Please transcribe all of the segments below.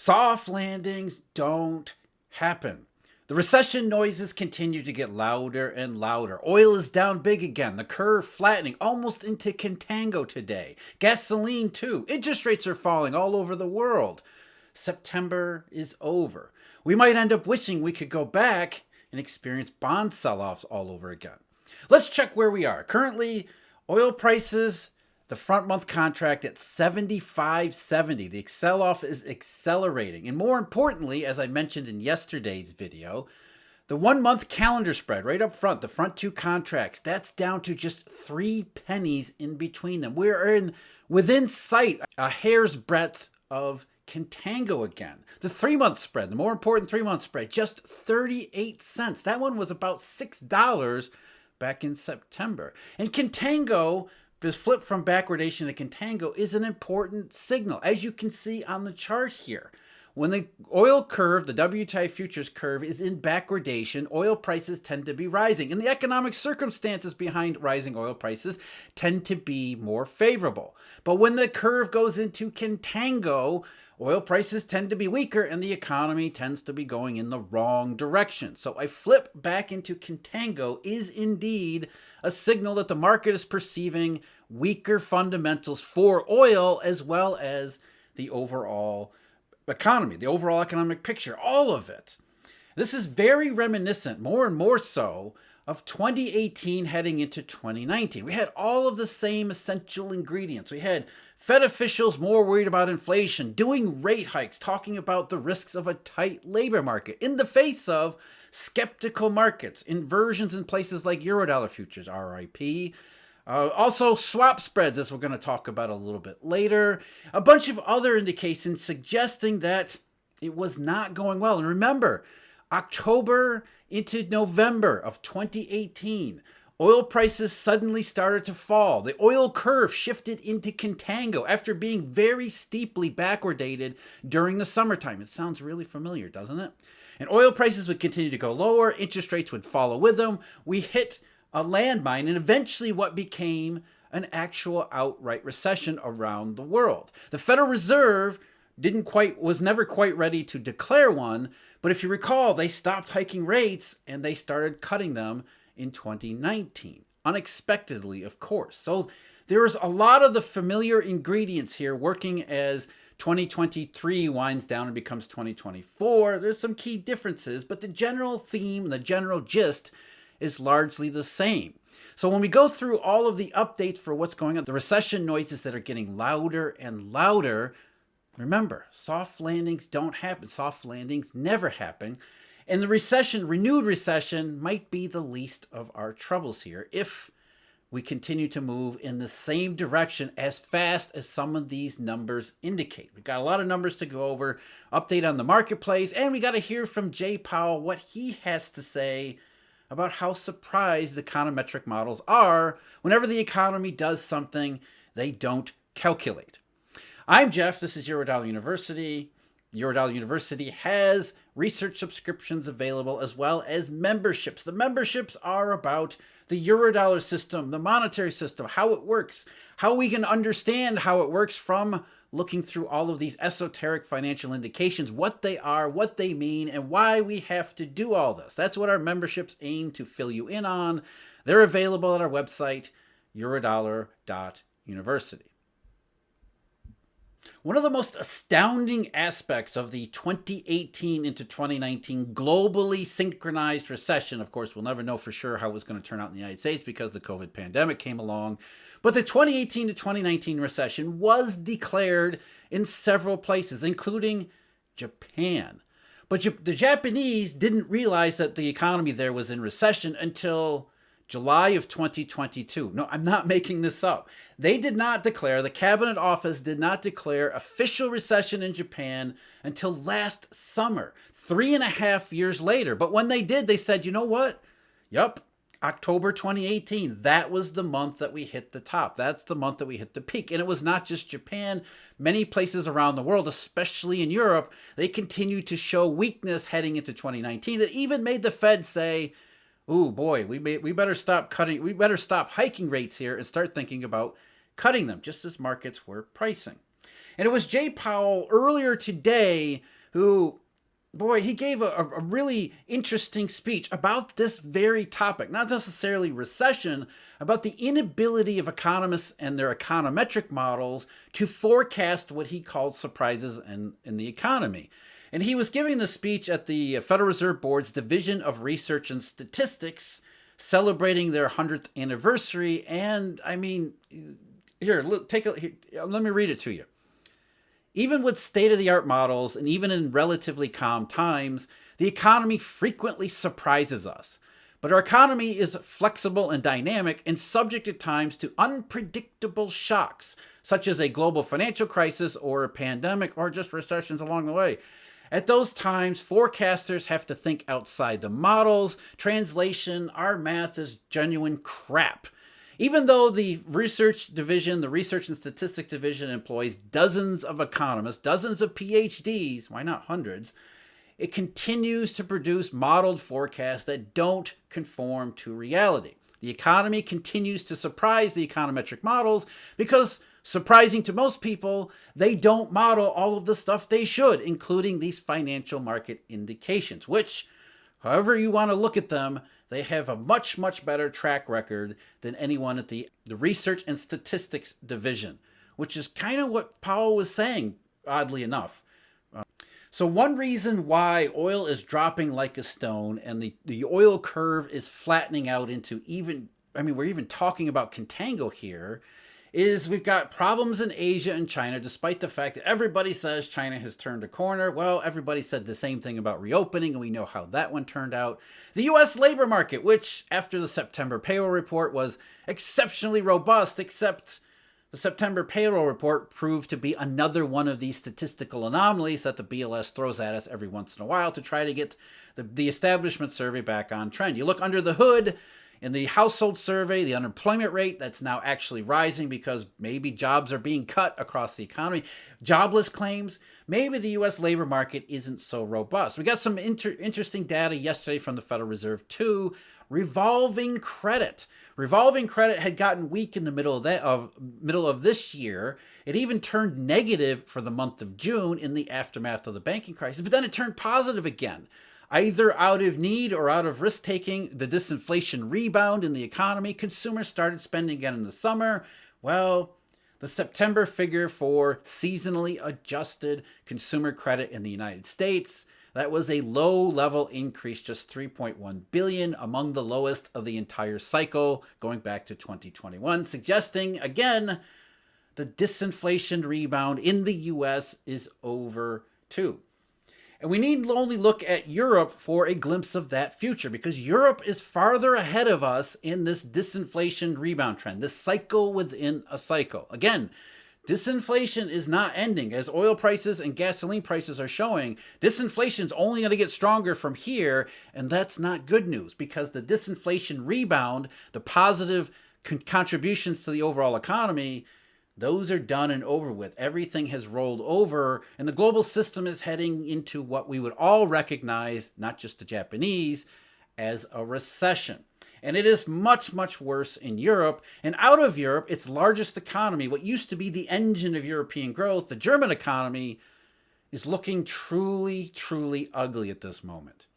Soft landings don't happen. The recession noises continue to get louder and louder. Oil is down big again. The curve flattening almost into contango today. Gasoline too. Interest rates are falling all over the world. September is over. We might end up wishing we could go back and experience bond sell-offs all over again. Let's check where we are. Currently, oil prices, the front month contract at 75.70. The sell-off is accelerating. And more importantly, as I mentioned in yesterday's video, the 1 month calendar spread right up front, the front two contracts, that's down to just 3 pennies in between them. We're within sight, a hair's breadth of contango again. The 3 month spread, the more important 3 month spread, just 38 cents. That one was about $6 back in September. And contango, this flip from backwardation to contango, is an important signal, as you can see on the chart here. When the oil curve, the WTI futures curve, is in backwardation, oil prices tend to be rising. And the economic circumstances behind rising oil prices tend to be more favorable. But when the curve goes into contango, oil prices tend to be weaker and the economy tends to be going in the wrong direction. So a flip back into contango is indeed a signal that the market is perceiving weaker fundamentals for oil as well as the overall economy, the overall economic picture, all of it. This is very reminiscent, more and more so, of 2018 heading into 2019. We had all of the same essential ingredients. We had Fed officials more worried about inflation, doing rate hikes, talking about the risks of a tight labor market in the face of skeptical markets, inversions in places like Eurodollar futures, RIP. Also swap spreads, as we're going to talk about a little bit later. A bunch of other indications suggesting that it was not going well. And remember, October into November of 2018, oil prices suddenly started to fall. The oil curve shifted into contango after being very steeply backwardated during the summertime. It sounds really familiar, doesn't it? And oil prices would continue to go lower. Interest rates would follow with them. We hit a landmine and eventually what became an actual outright recession around the world. The Federal Reserve was never quite ready to declare one, but if you recall, they stopped hiking rates and they started cutting them in 2019. Unexpectedly, of course. So there's a lot of the familiar ingredients here working as 2023 winds down and becomes 2024. There's some key differences, but the general theme, the general gist is largely the same. So when we go through all of the updates for what's going on, the recession noises that are getting louder and louder, remember, soft landings don't happen. Soft landings never happen. And the recession, renewed recession, might be the least of our troubles here if we continue to move in the same direction as fast as some of these numbers indicate. We've got a lot of numbers to go over, update on the marketplace, and we got to hear from Jay Powell what he has to say about how surprised the econometric models are whenever the economy does something they don't calculate. I'm Jeff. This is Eurodollar University. Eurodollar University has research subscriptions available as well as memberships. The memberships are about the Eurodollar system, the monetary system, how it works, how we can understand how it works from looking through all of these esoteric financial indications, what they are, what they mean, and why we have to do all this. That's what our memberships aim to fill you in on. They're available at our website, eurodollar.university. One of the most astounding aspects of the 2018 into 2019 globally synchronized recession, of course, we'll never know for sure how it was going to turn out in the United States because the COVID pandemic came along, but the 2018 to 2019 recession was declared in several places, including Japan. But the Japanese didn't realize that the economy there was in recession until July of 2022. No, I'm not making this up. They did not declare, the Cabinet Office did not declare official recession in Japan until last summer, 3.5 years later. But when they did, they said, you know what? Yep, October 2018, that was the month that we hit the top. That's the month that we hit the peak. And it was not just Japan. Many places around the world, especially in Europe, they continued to show weakness heading into 2019 that even made the Fed say, ooh, boy, we better stop cutting. We better stop hiking rates here and start thinking about cutting them, just as markets were pricing. And it was Jay Powell earlier today who, boy, he gave a really interesting speech about this very topic, not necessarily recession, about the inability of economists and their econometric models to forecast what he called surprises in the economy. And he was giving the speech at the Federal Reserve Board's Division of Research and Statistics, celebrating their 100th anniversary. And I mean, here, let me read it to you. Even with state-of-the-art models and even in relatively calm times, the economy frequently surprises us. But our economy is flexible and dynamic and subject at times to unpredictable shocks, such as a global financial crisis or a pandemic or just recessions along the way. At those times, forecasters have to think outside the models. Translation, our math is genuine crap. Even though the research and statistics division employs dozens of economists, dozens of PhDs, why not hundreds, it continues to produce modeled forecasts that don't conform to reality. The economy continues to surprise the econometric models because, surprising to most people, they don't model all of the stuff they should, including these financial market indications, which, however you want to look at them, they have a much, much better track record than anyone at the Research and Statistics Division, which is kind of what Powell was saying, oddly enough. So one reason why oil is dropping like a stone and the oil curve is flattening out into we're even talking about contango here, is we've got problems in Asia and China, despite the fact that everybody says China has turned a corner. Well, everybody said the same thing about reopening, and we know how that one turned out. The U.S. labor market, which after the September payroll report was exceptionally robust, except the September payroll report proved to be another one of these statistical anomalies that the BLS throws at us every once in a while to try to get the establishment survey back on trend. You look under the hood, in the household survey, the unemployment rate, that's now actually rising because maybe jobs are being cut across the economy. Jobless claims, maybe the U.S. labor market isn't so robust. We got some interesting data yesterday from the Federal Reserve too. Revolving credit. Revolving credit had gotten weak in the middle of this year. It even turned negative for the month of June in the aftermath of the banking crisis, but then it turned positive again. Either out of need or out of risk-taking, the disinflation rebound in the economy, consumers started spending again in the summer. Well, the September figure for seasonally adjusted consumer credit in the United States, that was a low-level increase, just $3.1 billion, among the lowest of the entire cycle, going back to 2021, suggesting, again, the disinflation rebound in the U.S. is over too. And we need only look at Europe for a glimpse of that future, because Europe is farther ahead of us in this disinflation rebound trend, this cycle within a cycle. Again, disinflation is not ending. As oil prices and gasoline prices are showing, disinflation is only going to get stronger from here, and that's not good news, because the disinflation rebound, the positive contributions to the overall economy, those are done and over with. Everything has rolled over, and the global system is heading into what we would all recognize, not just the Japanese, as a recession. And it is much, much worse in Europe. And out of Europe, its largest economy, what used to be the engine of European growth, the German economy, is looking truly, truly ugly at this moment.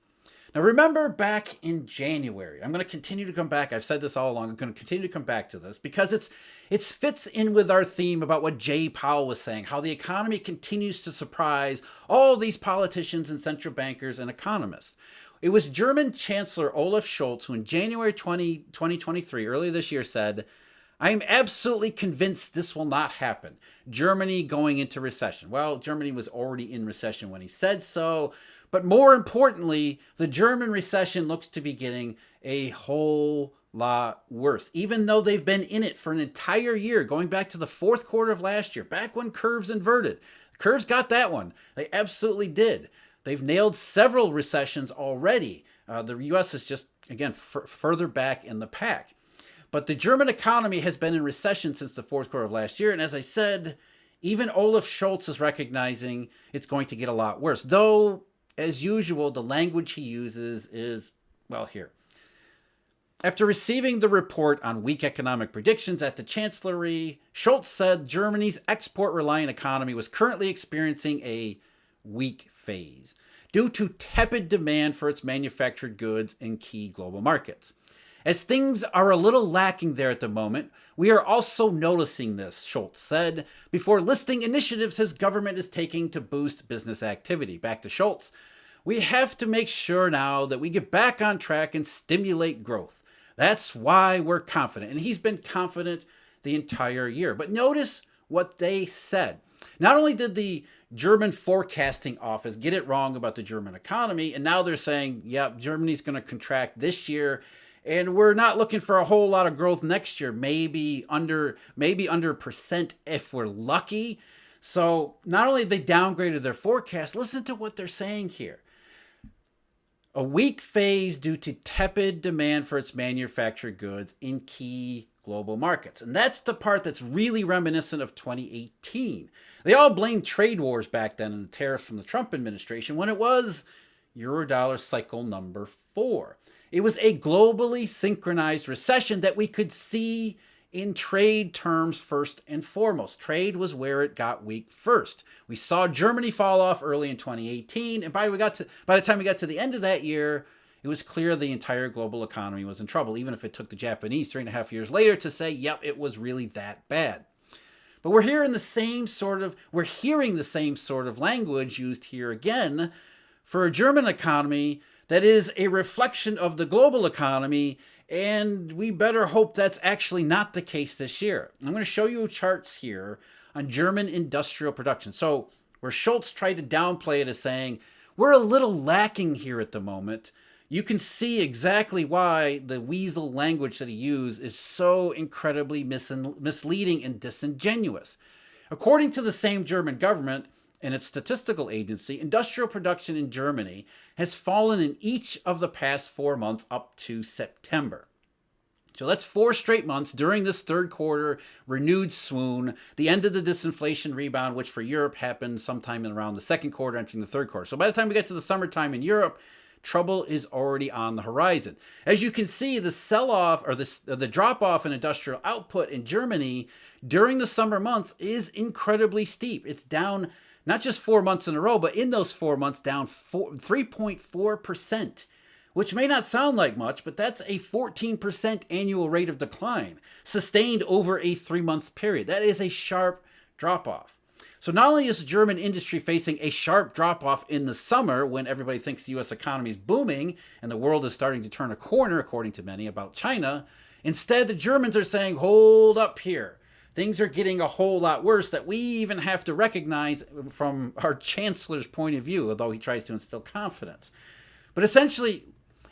Now, remember back in January, I'm going to continue to come back. I've said this all along. I'm going to continue to come back to this because it fits in with our theme about what Jay Powell was saying, how the economy continues to surprise all these politicians and central bankers and economists. It was German Chancellor Olaf Scholz who in January 2023, earlier this year, said, "I am absolutely convinced this will not happen. Germany going into recession." Well, Germany was already in recession when he said so. But more importantly, the German recession looks to be getting a whole lot worse, even though they've been in it for an entire year, going back to the fourth quarter of last year, back when curves inverted. Curves got that one. They absolutely did. They've nailed several recessions already. The U.S. is just, again, further back in the pack. But the German economy has been in recession since the fourth quarter of last year. And as I said, even Olaf Scholz is recognizing it's going to get a lot worse. Though, as usual, the language he uses is, well, here. After receiving the report on weak economic predictions at the Chancellery, Scholz said Germany's export-reliant economy was currently experiencing a weak phase due to tepid demand for its manufactured goods in key global markets. As things are a little lacking there at the moment, we are also noticing this, Scholz said, before listing initiatives his government is taking to boost business activity. Back to Scholz. We have to make sure now that we get back on track and stimulate growth. That's why we're confident. And he's been confident the entire year. But notice what they said. Not only did the German forecasting office get it wrong about the German economy, and now they're saying, yep, Germany's going to contract this year, and we're not looking for a whole lot of growth next year, maybe under a percent if we're lucky. So not only they downgraded their forecast, listen to what they're saying here. A weak phase due to tepid demand for its manufactured goods in key global markets. And that's the part that's really reminiscent of 2018. They all blamed trade wars back then and the tariffs from the Trump administration when it was Eurodollar cycle number 4. It was a globally synchronized recession that we could see in trade terms first and foremost. Trade was where it got weak first. We saw Germany fall off early in 2018, and by the time we got to the end of that year, it was clear the entire global economy was in trouble, even if it took the Japanese 3.5 years later to say, yep, it was really that bad. But we're hearing the same sort of language used here again for a German economy that is a reflection of the global economy, and we better hope that's actually not the case this year. I'm going to show you charts here on German industrial production. So where Scholz tried to downplay it as saying, we're a little lacking here at the moment, you can see exactly why the weasel language that he used is so incredibly misleading and disingenuous. According to the same German government and its statistical agency, industrial production in Germany has fallen in each of the past 4 months up to September. So that's 4 straight months during this third quarter renewed swoon, the end of the disinflation rebound, which for Europe happened sometime in around the second quarter, entering the third quarter. So by the time we get to the summertime in Europe, trouble is already on the horizon. As you can see, the sell-off or the drop-off in industrial output in Germany during the summer months is incredibly steep. It's down not just 4 months in a row, but in those 4 months down 3.4%, which may not sound like much, but that's a 14% annual rate of decline sustained over a 3-month period. That is a sharp drop-off. So not only is the German industry facing a sharp drop-off in the summer when everybody thinks the U.S. economy is booming and the world is starting to turn a corner, according to many, about China, instead the Germans are saying, hold up here. Things are getting a whole lot worse that we even have to recognize from our chancellor's point of view, although he tries to instill confidence. But essentially,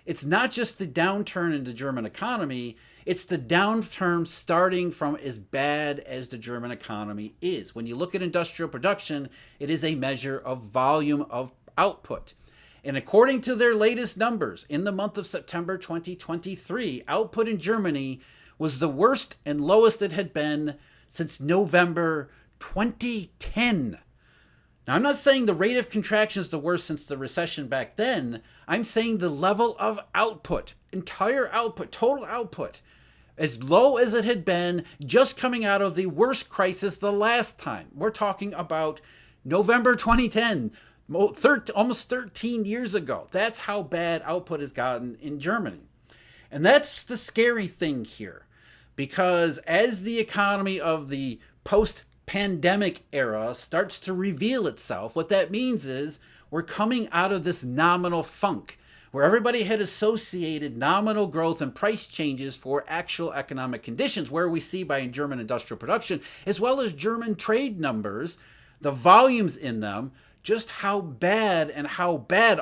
it's not just the downturn in the German economy, it's the downturn starting from as bad as the German economy is. When you look at industrial production, it is a measure of volume of output. And according to their latest numbers, in the month of September 2023, output in Germany was the worst and lowest it had been since November 2010. Now, I'm not saying the rate of contraction is the worst since the recession back then. I'm saying the level of output, entire output, total output, as low as it had been just coming out of the worst crisis the last time. We're talking about November 2010, almost 13 years ago. That's how bad output has gotten in Germany. And that's the scary thing here, because as the economy of the post-pandemic era starts to reveal itself, what that means is we're coming out of this nominal funk where everybody had associated nominal growth and price changes for actual economic conditions, where we see by German industrial production, as well as German trade numbers, the volumes in them, just how bad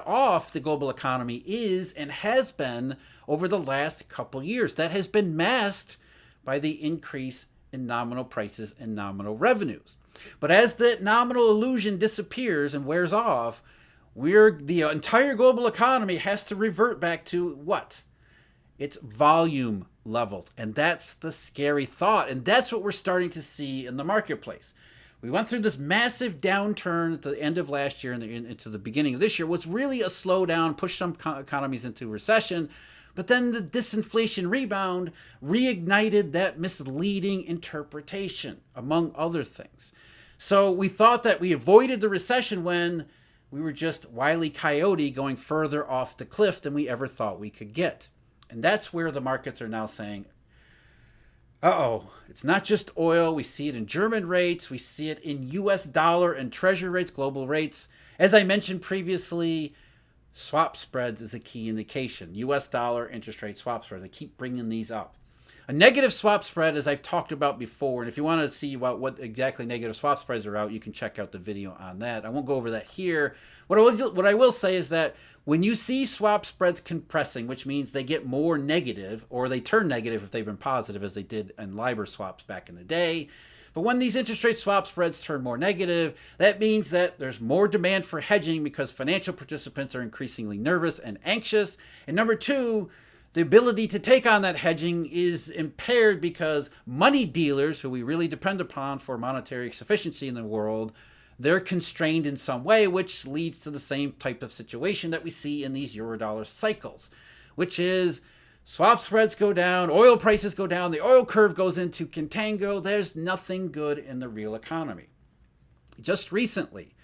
off the global economy is and has been over the last couple years. That has been masked by the increase in nominal prices and nominal revenues. But as that nominal illusion disappears and wears off, the entire global economy has to revert back to what? Its volume levels. And that's the scary thought. And that's what we're starting to see in the marketplace. We went through this massive downturn at the end of last year and into the beginning of this year. Was really a slowdown, pushed some economies into recession. But then the disinflation rebound reignited that misleading interpretation, among other things. So we thought that we avoided the recession when we were just Wile E. Coyote going further off the cliff than we ever thought we could get. And that's where the markets are now saying, uh-oh, it's not just oil. We see it in German rates. We see it in US dollar and treasury rates, global rates. As I mentioned previously, swap spreads is a key indication. US dollar interest rate swap spreads. I keep bringing these up. A negative swap spread, as I've talked about before, and if you want to see what exactly negative swap spreads are out, you can check out the video on that. I won't go over that here. What I will say is that when you see swap spreads compressing, which means they get more negative, or they turn negative if they've been positive, as they did in LIBOR swaps back in the day. But when these interest rate swap spreads turn more negative, that means that there's more demand for hedging because financial participants are increasingly nervous and anxious. And number two, the ability to take on that hedging is impaired because money dealers, who we really depend upon for monetary sufficiency in the world, they're constrained in some way, which leads to the same type of situation that we see in these Eurodollar cycles, which is swap spreads go down, oil prices go down, the oil curve goes into contango. There's nothing good in the real economy. Just recently,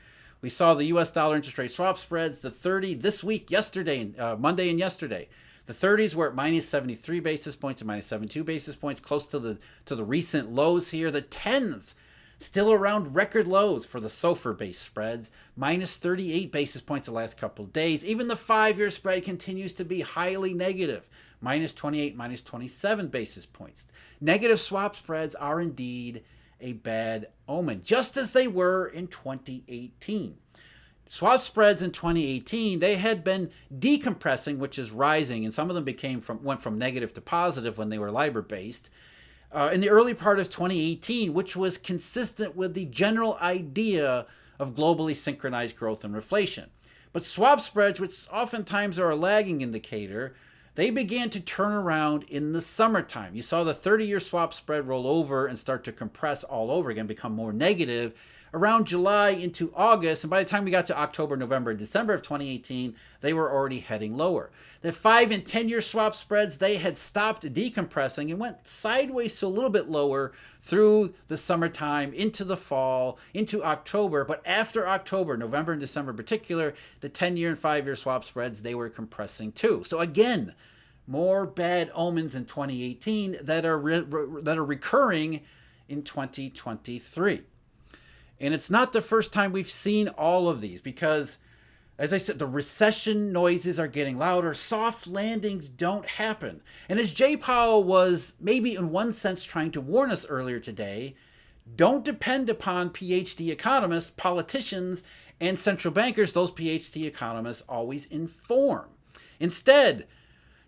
we saw the US dollar interest rate swap spreads, the 30 this week, yesterday, Monday and yesterday. The 30s were at minus 73 basis points and minus 72 basis points, close to the recent lows here. The 10s still around record lows for the SOFR-based spreads, minus 38 basis points the last couple of days. Even the 5-year spread continues to be highly negative, minus 28, minus 27 basis points. Negative swap spreads are indeed a bad omen, just as they were in 2018. Swap spreads in 2018, they had been decompressing, which is rising, and some of them went from negative to positive when they were LIBOR-based. In the early part of 2018, which was consistent with the general idea of globally synchronized growth and inflation. But swap spreads, which oftentimes are a lagging indicator, they began to turn around in the summertime. You saw the 30-year swap spread roll over and start to compress all over again, become more negative around July into August. And by the time we got to October, November, and December of 2018, they were already heading lower. The 5 and 10-year swap spreads, they had stopped decompressing and went sideways to a little bit lower through the summertime, into the fall, into October. But after October, November and December in particular, the 10-year and 5-year swap spreads, they were compressing too. So again, more bad omens in 2018 that are recurring in 2023. And it's not the first time we've seen all of these because, as I said, the recession noises are getting louder. Soft landings don't happen. And as Jay Powell was maybe in one sense trying to warn us earlier today, don't depend upon PhD economists, politicians, and central bankers. Those PhD economists always inform. Instead,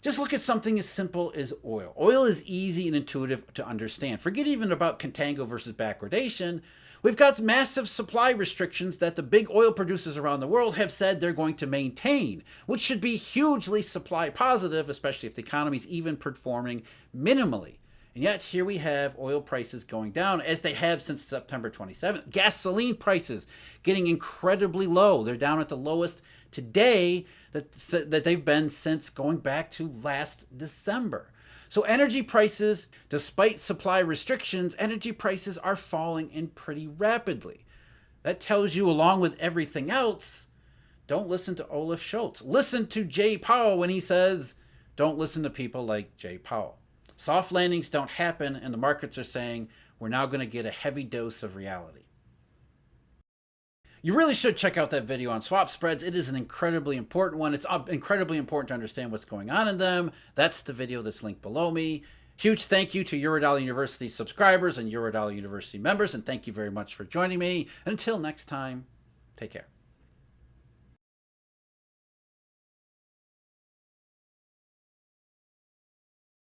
just look at something as simple as oil. Oil is easy and intuitive to understand. Forget even about contango versus backwardation. We've got massive supply restrictions that the big oil producers around the world have said they're going to maintain, which should be hugely supply positive, especially if the economy is even performing minimally. And yet here we have oil prices going down as they have since September 27th. Gasoline prices getting incredibly low. They're down at the lowest today that they've been since going back to last December. So energy prices, despite supply restrictions, energy prices are falling in pretty rapidly. That tells you, along with everything else, don't listen to Olaf Scholz. Listen to Jay Powell when he says, don't listen to people like Jay Powell. Soft landings don't happen, and the markets are saying we're now going to get a heavy dose of reality. You really should check out that video on swap spreads. It is an incredibly important one. It's incredibly important to understand what's going on in them. That's the video that's linked below me. Huge thank you to Eurodollar University subscribers and Eurodollar University members, and thank you very much for joining me. Until next time, take care.